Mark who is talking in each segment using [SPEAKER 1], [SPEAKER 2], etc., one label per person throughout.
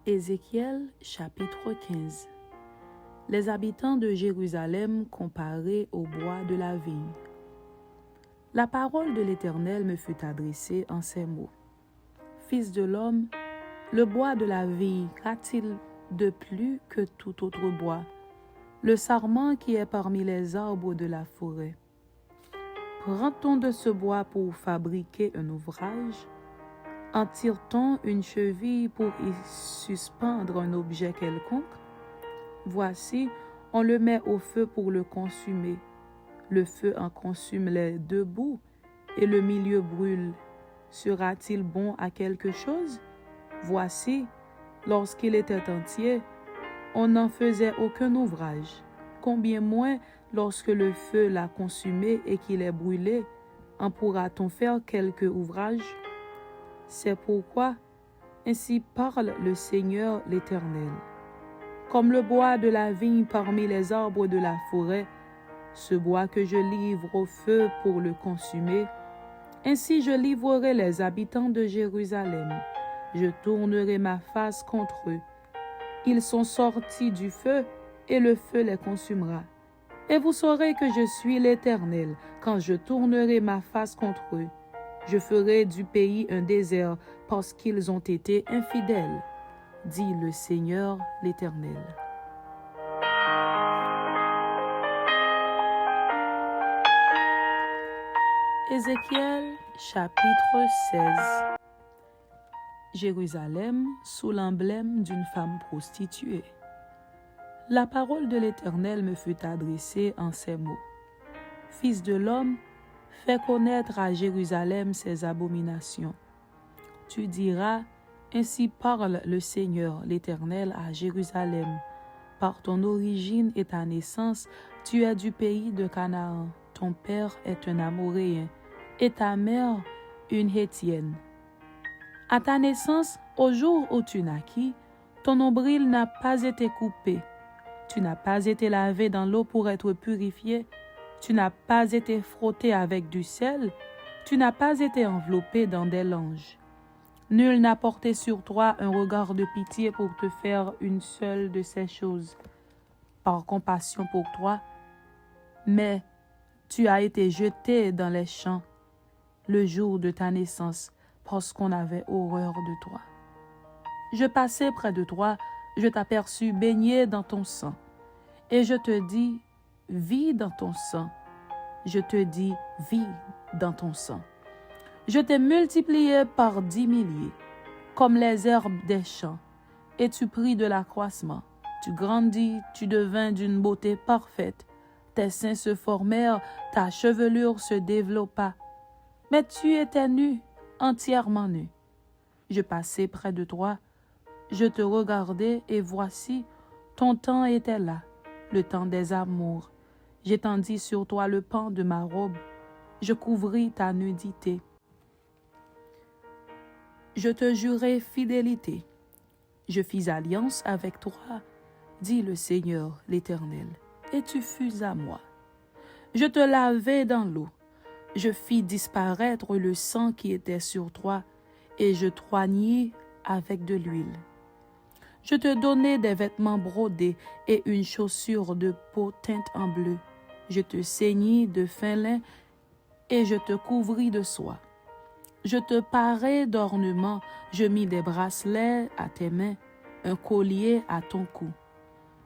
[SPEAKER 1] Ézéchiel chapitre 15. Les habitants de Jérusalem comparés au bois de la vigne. La parole de l'Éternel me fut adressée en ces mots. Fils de l'homme, le bois de la vigne qu'a-t-il de plus que tout autre bois, le sarment qui est parmi les arbres de la forêt? Prend-on de ce bois pour fabriquer un ouvrage? En tire-t-on une cheville pour y suspendre un objet quelconque? Voici, on le met au feu pour le consumer. Le feu en consume les deux bouts, et le milieu brûle. Sera-t-il bon à quelque chose? Voici, lorsqu'il était entier, on n'en faisait aucun ouvrage. Combien moins lorsque le feu l'a consumé et qu'il est brûlé, en pourra-t-on faire quelque ouvrage? C'est pourquoi, ainsi parle le Seigneur l'Éternel. Comme le bois de la vigne parmi les arbres de la forêt, ce bois que je livre au feu pour le consumer, ainsi je livrerai les habitants de Jérusalem. Je tournerai ma face contre eux. Ils sont sortis du feu, et le feu les consumera. Et vous saurez que je suis l'Éternel, quand je tournerai ma face contre eux. Je ferai du pays un désert, parce qu'ils ont été infidèles, dit le Seigneur l'Éternel. Ézéchiel chapitre 16. Jérusalem sous l'emblème d'une femme prostituée. La parole de l'Éternel me fut adressée en ces mots. Fils de l'homme, fais connaître à Jérusalem ses abominations. Tu diras, ainsi parle le Seigneur l'Éternel à Jérusalem. Par ton origine et ta naissance, tu es du pays de Canaan. Ton père est un Amoréen et ta mère une Hétienne. À ta naissance, au jour où tu naquis, ton nombril n'a pas été coupé. Tu n'as pas été lavé dans l'eau pour être purifié. Tu n'as pas été frotté avec du sel. Tu n'as pas été enveloppé dans des langes. Nul n'a porté sur toi un regard de pitié pour te faire une seule de ces choses, par compassion pour toi. Mais tu as été jeté dans les champs le jour de ta naissance, parce qu'on avait horreur de toi. Je passai près de toi, je t'aperçus baigné dans ton sang, et je te dis, vis dans ton sang. Je te dis, vis dans ton sang. Je t'ai multiplié par 10 milliers, comme les herbes des champs, et tu pris de l'accroissement. Tu grandis, tu devins d'une beauté parfaite. Tes seins se formèrent, ta chevelure se développa. Mais tu étais nu, entièrement nu. Je passai près de toi, je te regardai, et voici, ton temps était là, le temps des amours. J'étendis sur toi le pan de ma robe, je couvris ta nudité. Je te jurai fidélité. Je fis alliance avec toi, dit le Seigneur l'Éternel, et tu fus à moi. Je te lavai dans l'eau. Je fis disparaître le sang qui était sur toi, et je t'oignis avec de l'huile. Je te donnai des vêtements brodés et une chaussure de peau teinte en bleu. Je te ceignis de fin lin, et je te couvris de soie. Je te parai d'ornements, je mis des bracelets à tes mains, un collier à ton cou.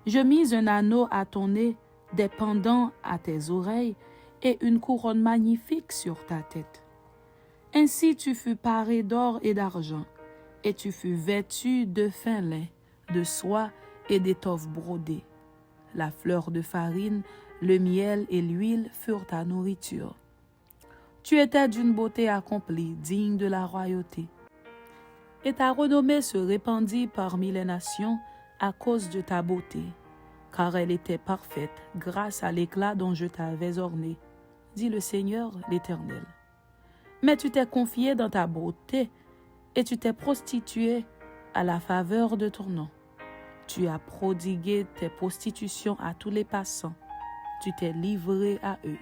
[SPEAKER 1] Je mis un anneau à ton nez, des pendants à tes oreilles, et une couronne magnifique sur ta tête. Ainsi tu fus paré d'or et d'argent, et tu fus vêtu de fin lin, de soie et d'étoffes brodées. La fleur de farine, le miel et l'huile furent ta nourriture. Tu étais d'une beauté accomplie, digne de la royauté. Et ta renommée se répandit parmi les nations à cause de ta beauté, car elle était parfaite grâce à l'éclat dont je t'avais orné, dit le Seigneur l'Éternel. Mais tu t'es confié dans ta beauté, et tu t'es prostitué à la faveur de ton nom. Tu as prodigué tes prostitutions à tous les passants. Tu t'es livré à eux.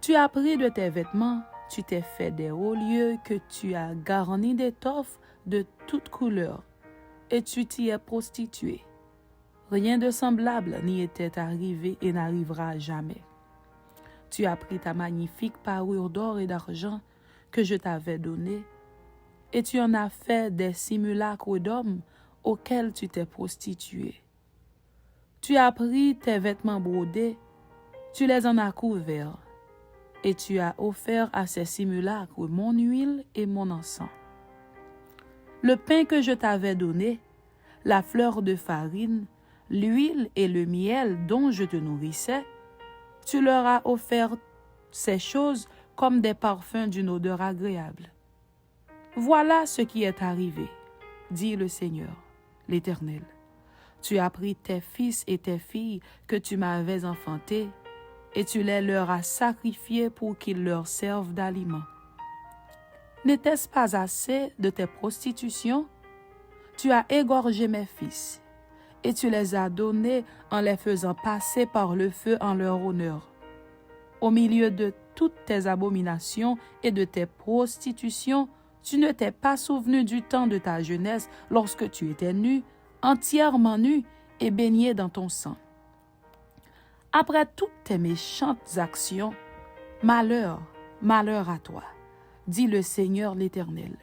[SPEAKER 1] Tu as pris de tes vêtements, tu t'es fait des hauts lieux que tu as garnis d'étoffes de toutes couleurs. et tu t'y es prostituée. Rien de semblable n'y était arrivé et n'arrivera jamais. Tu as pris ta magnifique parure d'or et d'argent que je t'avais donnée, et tu en as fait des simulacres d'hommes auxquels tu t'es prostituée. Tu as pris tes vêtements brodés, tu les en as couverts, et tu as offert à ces simulacres mon huile et mon encens. Le pain que je t'avais donné, la fleur de farine, l'huile et le miel dont je te nourrissais, tu leur as offert ces choses comme des parfums d'une odeur agréable. Voilà ce qui est arrivé, dit le Seigneur, l'Éternel. Tu as pris tes fils et tes filles que tu m'avais enfantés, et tu les leur as sacrifiés pour qu'ils leur servent d'aliment. N'était-ce pas assez de tes prostitutions? Tu as égorgé mes fils, et tu les as donnés en les faisant passer par le feu en leur honneur. Au milieu de toutes tes abominations et de tes prostitutions, tu ne t'es pas souvenu du temps de ta jeunesse lorsque tu étais nu, entièrement nu et baigné dans ton sang. Après toutes tes méchantes actions, malheur, malheur à toi, dit le Seigneur l'Éternel.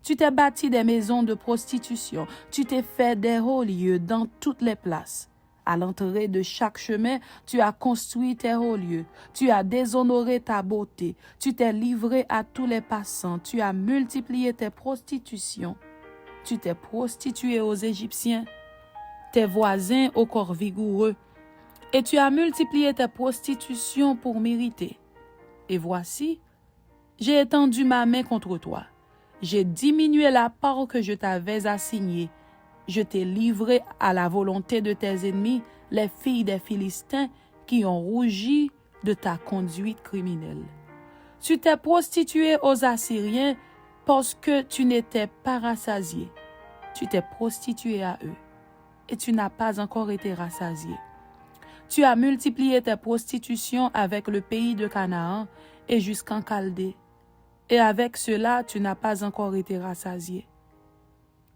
[SPEAKER 1] Tu t'es bâti des maisons de prostitution, tu t'es fait des hauts lieux dans toutes les places. À l'entrée de chaque chemin, tu as construit tes hauts lieux, tu as déshonoré ta beauté, tu t'es livré à tous les passants, tu as multiplié tes prostitutions. Tu t'es prostitué aux Égyptiens, tes voisins au corps vigoureux, et tu as multiplié tes prostitutions pour m'irriter. Et voici, j'ai étendu ma main contre toi. J'ai diminué la part que je t'avais assignée. Je t'ai livré à la volonté de tes ennemis, les filles des Philistins, qui ont rougi de ta conduite criminelle. Tu t'es prostitué aux Assyriens parce que tu n'étais pas rassasié. Tu t'es prostitué à eux, et tu n'as pas encore été rassasié. Tu as multiplié tes prostitutions avec le pays de Canaan et jusqu'en Chaldée, et avec cela tu n'as pas encore été rassasié.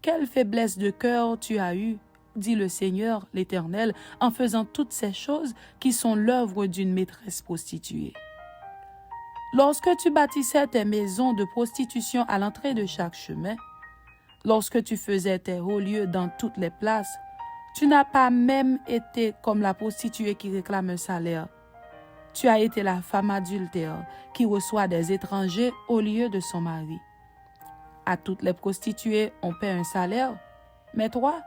[SPEAKER 1] Quelle faiblesse de cœur tu as eue, dit le Seigneur l'Éternel, en faisant toutes ces choses qui sont l'œuvre d'une maîtresse prostituée. Lorsque tu bâtissais tes maisons de prostitution à l'entrée de chaque chemin, lorsque tu faisais tes hauts lieux dans toutes les places, tu n'as pas même été comme la prostituée qui réclame un salaire. Tu as été la femme adultère qui reçoit des étrangers au lieu de son mari. À toutes les prostituées, on paie un salaire, mais toi,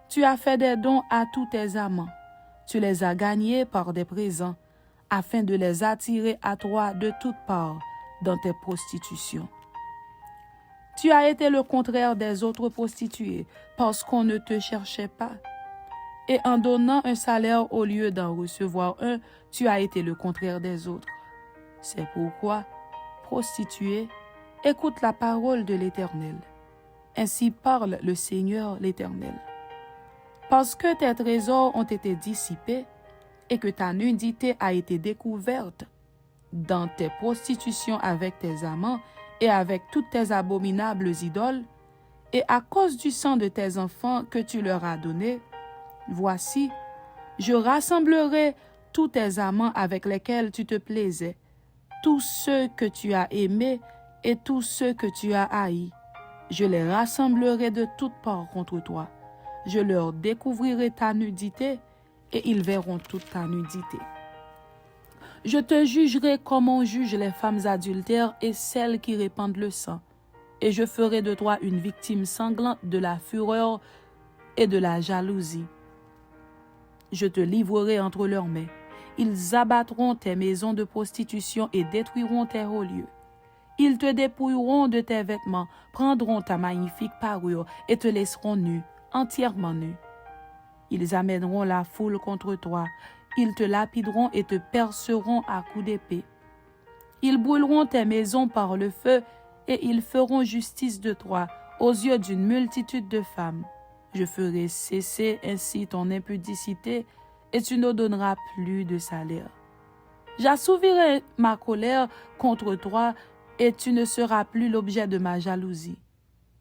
[SPEAKER 1] tu as fait des dons à tous tes amants. Tu les as gagnés par des présents, afin de les attirer à toi de toutes parts dans tes prostitutions. Tu as été le contraire des autres prostituées, parce qu'on ne te cherchait pas. Et en donnant un salaire au lieu d'en recevoir un, tu as été le contraire des autres. C'est pourquoi, prostituée, écoute la parole de l'Éternel. Ainsi parle le Seigneur l'Éternel. Parce que tes trésors ont été dissipés et que ta nudité a été découverte dans tes prostitutions avec tes amants et avec toutes tes abominables idoles, et à cause du sang de tes enfants que tu leur as donné, voici, je rassemblerai tous tes amants avec lesquels tu te plaisais, tous ceux que tu as aimés et tous ceux que tu as haïs. Je les rassemblerai de toutes parts contre toi. Je leur découvrirai ta nudité et ils verront toute ta nudité. Je te jugerai comme on juge les femmes adultères et celles qui répandent le sang, et je ferai de toi une victime sanglante de la fureur et de la jalousie. Je te livrerai entre leurs mains. Ils abattront tes maisons de prostitution et détruiront tes hauts lieux. Ils te dépouilleront de tes vêtements, prendront ta magnifique parure et te laisseront nu, entièrement nu. Ils amèneront la foule contre toi. Ils te lapideront et te perceront à coups d'épée. Ils brûleront tes maisons par le feu et ils feront justice de toi aux yeux d'une multitude de femmes. Je ferai cesser ainsi ton impudicité et tu ne donneras plus de salaire. J'assouvirai ma colère contre toi et tu ne seras plus l'objet de ma jalousie.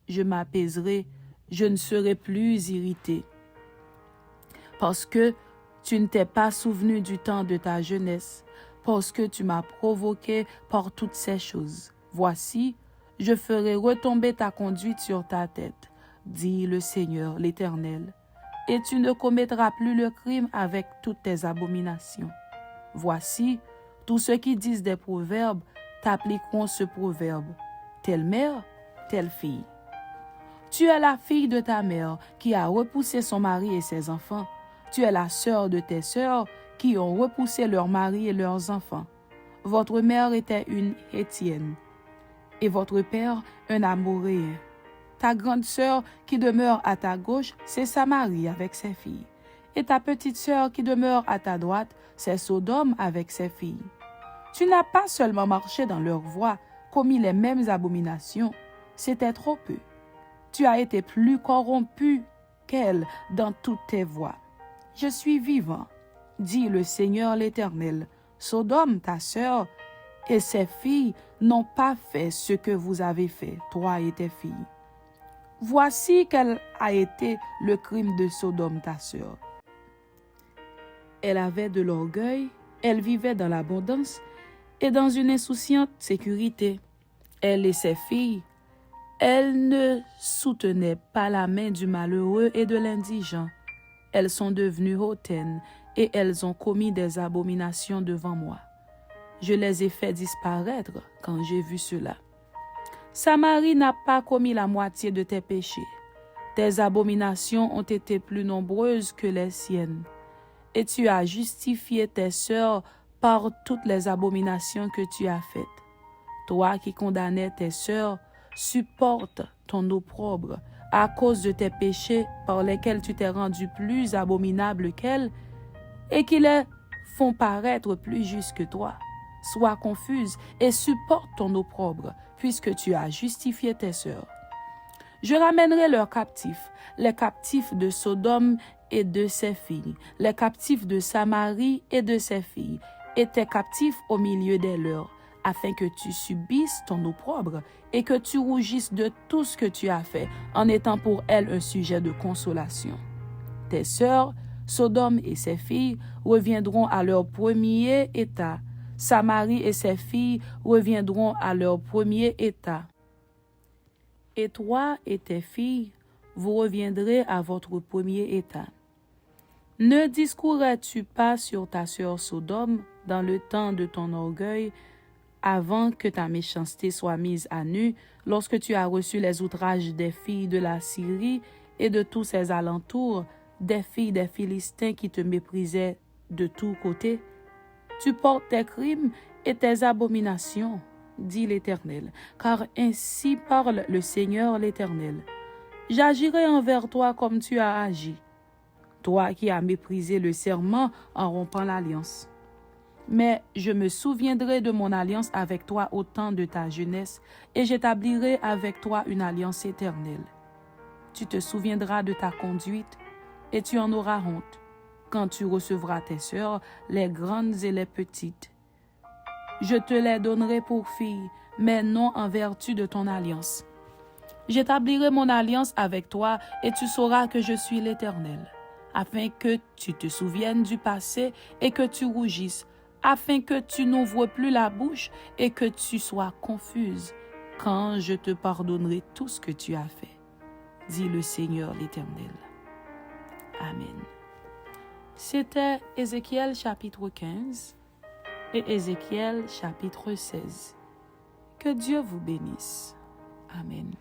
[SPEAKER 1] Je m'apaiserai, je ne serai plus irrité. Parce que tu ne t'es pas souvenu du temps de ta jeunesse, parce que tu m'as provoqué par toutes ces choses. Voici, je ferai retomber ta conduite sur ta tête, dit le Seigneur l'Éternel, et tu ne commettras plus le crime avec toutes tes abominations. Voici, tous ceux qui disent des proverbes t'appliqueront ce proverbe. Telle mère, telle fille. Tu es la fille de ta mère qui a repoussé son mari et ses enfants. Tu es la sœur de tes sœurs qui ont repoussé leurs maris et leurs enfants. Votre mère était une Hétienne et votre père un Amoréen. Ta grande sœur qui demeure à ta gauche, c'est Samarie avec ses filles. Et ta petite sœur qui demeure à ta droite, c'est Sodome avec ses filles. Tu n'as pas seulement marché dans leurs voies, commis les mêmes abominations, c'était trop peu. Tu as été plus corrompu qu'elle dans toutes tes voies. Je suis vivant, dit le Seigneur l'Éternel. Sodome, ta sœur, et ses filles n'ont pas fait ce que vous avez fait, toi et tes filles. Voici quel a été le crime de Sodome, ta sœur. Elle avait de l'orgueil, elle vivait dans l'abondance et dans une insouciante sécurité. Elle et ses filles, elles ne soutenaient pas la main du malheureux et de l'indigent. Elles sont devenues hautaines et elles ont commis des abominations devant moi. Je les ai fait disparaître quand j'ai vu cela. Samarie n'a pas commis la moitié de tes péchés. Tes abominations ont été plus nombreuses que les siennes. Et tu as justifié tes sœurs par toutes les abominations que tu as faites. Toi qui condamnais tes sœurs, supporte ton opprobre à cause de tes péchés par lesquels tu t'es rendu plus abominable qu'elles et qui les font paraître plus justes que toi. Sois confuse et supporte ton opprobre, puisque tu as justifié tes sœurs. Je ramènerai leurs captifs, les captifs de Sodome et de ses filles, les captifs de Samarie et de ses filles, et tes captifs au milieu des leurs, afin que tu subisses ton opprobre et que tu rougisses de tout ce que tu as fait, en étant pour elles un sujet de consolation. Tes sœurs, Sodome et ses filles, reviendront à leur premier état. Samarie et ses filles reviendront à leur premier état. Et toi et tes filles, vous reviendrez à votre premier état. Ne discourais-tu pas sur ta sœur Sodome dans le temps de ton orgueil, avant que ta méchanceté soit mise à nu, lorsque tu as reçu les outrages des filles de la Syrie et de tous ses alentours, des filles des Philistins qui te méprisaient de tous côtés? Tu portes tes crimes et tes abominations, dit l'Éternel, car ainsi parle le Seigneur l'Éternel. J'agirai envers toi comme tu as agi, toi qui as méprisé le serment en rompant l'alliance. Mais je me souviendrai de mon alliance avec toi au temps de ta jeunesse, et j'établirai avec toi une alliance éternelle. Tu te souviendras de ta conduite, et tu en auras honte, quand tu recevras tes sœurs, les grandes et les petites. Je te les donnerai pour filles, mais non en vertu de ton alliance. J'établirai mon alliance avec toi, et tu sauras que je suis l'Éternel, afin que tu te souviennes du passé et que tu rougisses, afin que tu n'ouvres plus la bouche et que tu sois confuse, quand je te pardonnerai tout ce que tu as fait, dit le Seigneur l'Éternel. Amen. C'était Ézéchiel chapitre 15 et Ézéchiel chapitre 16. Que Dieu vous bénisse. Amen.